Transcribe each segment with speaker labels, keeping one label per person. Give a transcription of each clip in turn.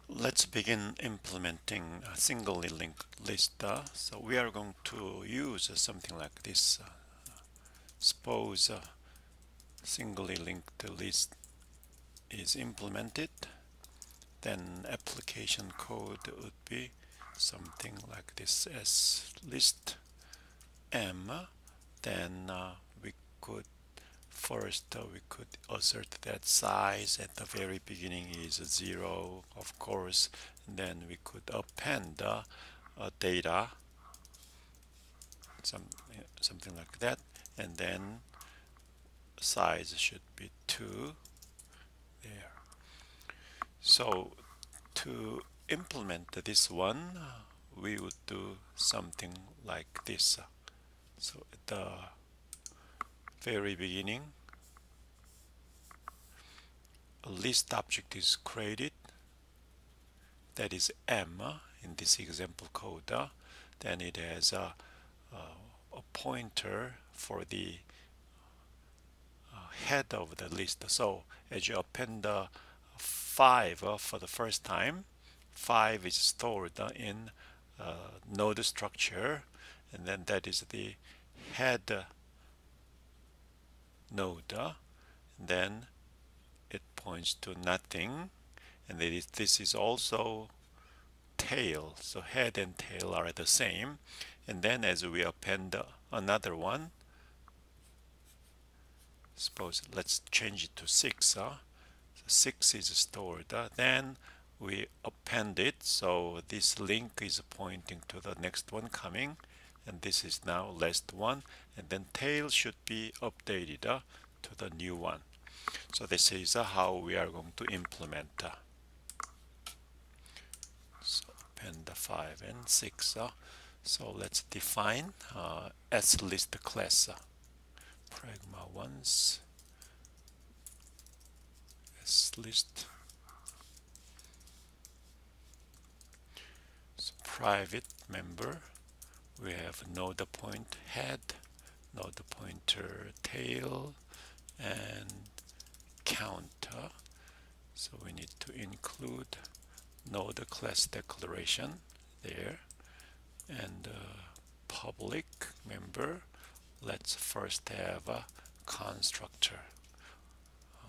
Speaker 1: Let's begin implementing a singly linked list. So we are going to use something like this. Suppose a singly linked list is implemented, then application code would be something like this as list m. Then we could we could assert that size at the very beginning is 0, of course. Then we could append data, some something like that, and then size should be 2 there. So to implement this one, we would do something like this. So at the very beginning, a list object is created, that is m in this example code. Then it has a pointer for the head of the list. So as you append 5 for the first time, 5 is stored in node structure, and then that is the head node. Then it points to nothing, and this is also tail. So head and tail are the same. And then as we append another one, suppose let's change it to 6. So 6 is stored. Then we append it, so this link is pointing to the next one coming, and this is now last one, and then tail should be updated to the new one. So this is how we are going to implement. So append 5 and 6. So let's define slist class. Pragma once slist. So private member, we have node point head, node pointer tail, and counter. So we need to include node class declaration there, and public member. Let's first have a constructor.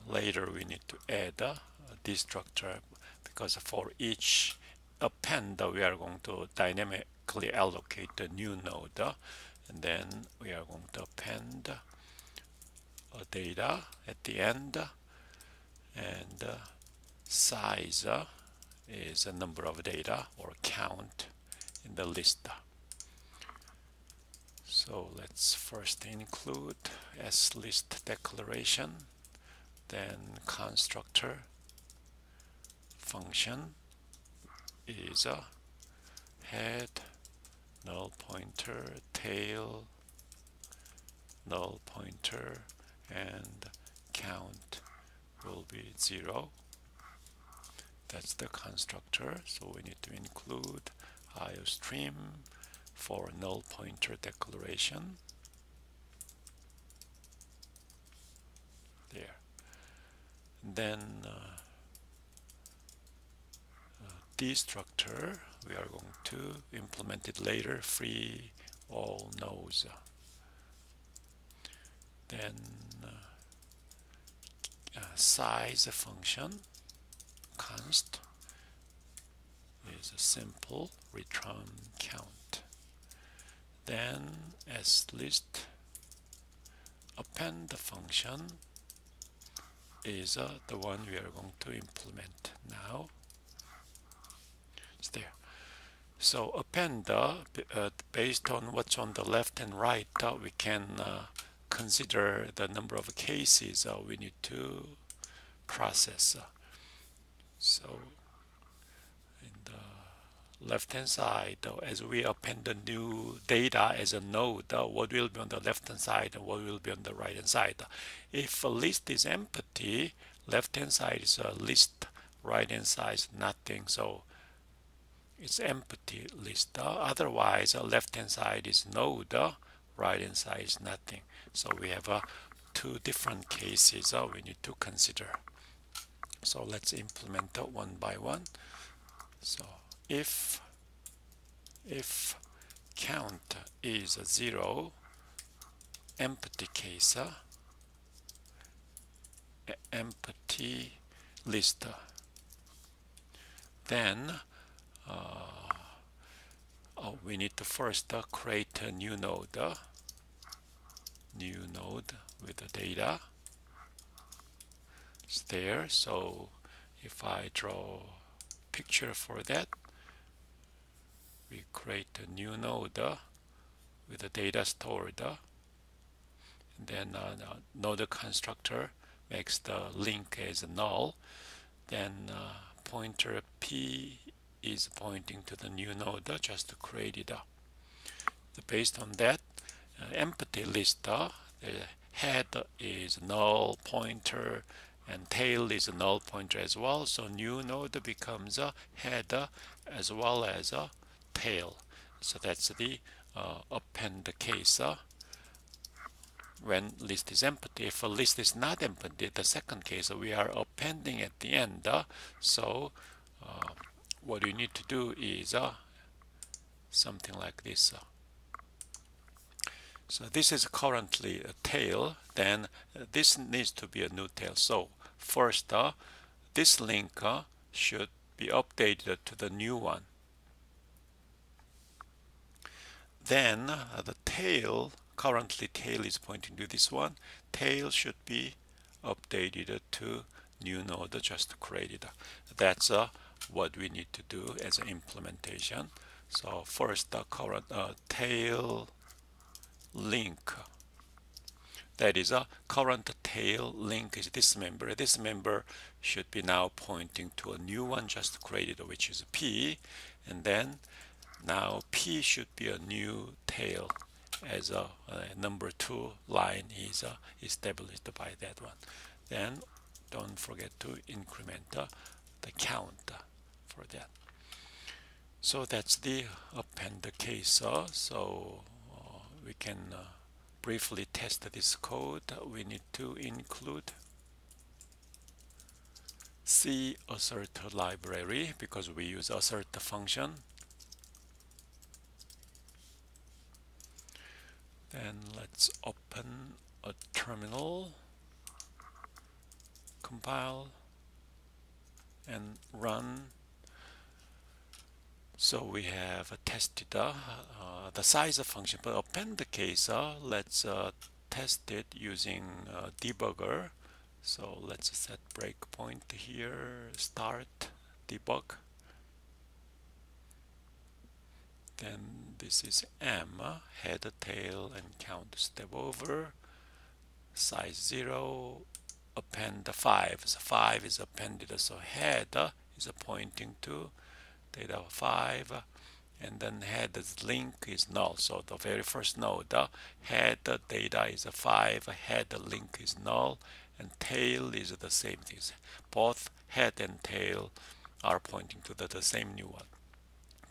Speaker 1: Later we need to add a destructor, because for each append we are going to dynamically allocate the new node, and then we are going to append data at the end, and size is a number of data or count in the list. So let's first include slist declaration, then constructor function is a head, null pointer, tail, null pointer, and count will be 0. That's the constructor. So we need to include IOStream for null pointer declaration there. Then destructor, we are going to implement it later, free all nodes. Then size function const is a simple return count. Then slist append function is the one we are going to implement now. It's there. So append, based on what's on the left and right, we can consider the number of cases we need to process. So in the left hand side, as we append the new data as a node, what will be on the left hand side and what will be on the right hand side. If a list is empty, left hand side is a list, right hand side is nothing, so it's empty list. Otherwise, left hand side is node, right hand side is nothing. So we have two different cases we need to consider. So let's implement one by one. So if count is 0, empty case, empty list, then we need to first create a new node with the data. It's there. So if I draw a picture for that, we create a new node with the data stored. And then node constructor makes the link as null. Then pointer p is pointing to the new node just created. Based on that, empty list, the head is null pointer and tail is a null pointer as well. So new node becomes a head as well as a tail. So that's the append case. When list is empty. If a list is not empty, the second case, we are appending at the end. So what you need to do is something like this. So this is currently a tail, then this needs to be a new tail. So first, this link should be updated to the new one. Then the tail, currently tail is pointing to this one, tail should be updated to new node just created. That's what we need to do as an implementation. So first, the current tail link, that is a current tail link is this member. This member should be now pointing to a new one just created, which is P. And then now P should be a new tail as a number 2 line is established by that one. Then don't forget to increment the count for that. So that's the append case. So we can briefly test this code. We need to include C assert library because we use assert function. Then let's open a terminal, compile, and run. So we have tested the size of function, but append the case, let's test it using debugger. So let's set breakpoint here, start debug. Then this is M, head, tail, and count step over, size 0, append 5. So 5 is appended, so head is pointing to data 5, and then head's link is null. So the very first node, head data is 5, head link is null, and tail is the same thing. Both head and tail are pointing to the same new one.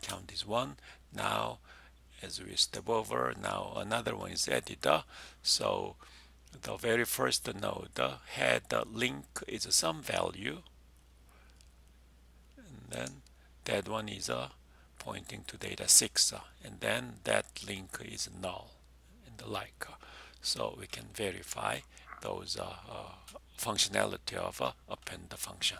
Speaker 1: Count is 1. Now as we step over, now another one is added. So the very first node, head link is some value, and then that one is pointing to data 6, and then that link is null and the like. So we can verify those functionality of append function.